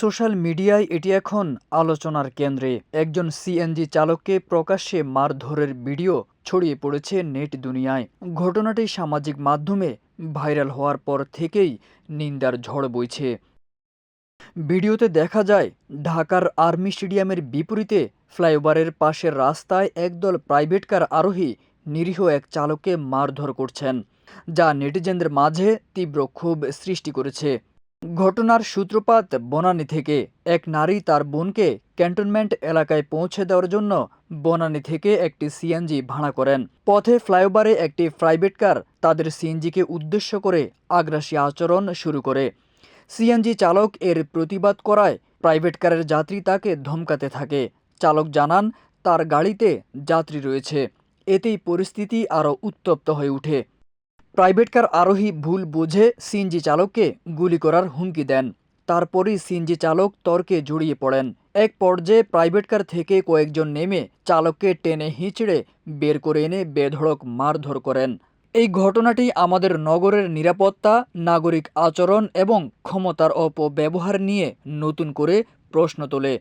Social মিডিয়ায় এটি এখন আলোচনার কেন্দ্রে। একজন সিএনজি চালককে প্রকাশ্যে মারধরের ভিডিও ছড়িয়ে পড়েছে নেট দুনিয়ায়। ঘটনাটি সামাজিক মাধ্যমে ভাইরাল হওয়ার পর থেকেই নিন্দার ঝড় বইছে। ভিডিওতে দেখা যায় ঢাকার আর্মি স্টেডিয়ামের বিপরীতে ফ্লাইওভারের পাশের রাস্তায় একদল প্রাইভেট কার আরোহী নিরীহ এক চালককে মারধর করছেন, যা নেটিজেনদের মাঝে তীব্র ক্ষোভ সৃষ্টি করেছে। ঘটনার সূত্রপাত বনানী থেকে। এক নারী তার বোনকে ক্যান্টনমেন্ট এলাকায় পৌঁছে দেওয়ার জন্য বনানী থেকে একটি সিএনজি ভাড়া করেন। পথে ফ্লাইওভারে একটি প্রাইভেট কার তাদের সিএনজিকে উদ্দেশ্য করে আগ্রাসী আচরণ শুরু করে। সিএনজি চালক এর প্রতিবাদ করায় প্রাইভেট কারের যাত্রী তাকে ধমকাতে থাকে। চালক জানান তার গাড়িতে যাত্রী রয়েছে। এতেই পরিস্থিতি আরও উত্তপ্ত হয়ে ওঠে। প্রাইভেট কার আরোহী ভুল বুঝে সিএনজি চালককে গুলি করার হুমকি দেন। তারপরই সিএনজি চালক তর্কে জড়িয়ে পড়েন। এক পর্যায়ে প্রাইভেট কার থেকে কয়েকজন নেমে চালককে টেনে হিঁচড়ে বের করে এনে বেধড়ক মারধর করেন। এই ঘটনাটি আমাদের নগরের নিরাপত্তা, নাগরিক আচরণ এবং ক্ষমতার অপব্যবহার নিয়ে নতুন করে প্রশ্ন তোলে।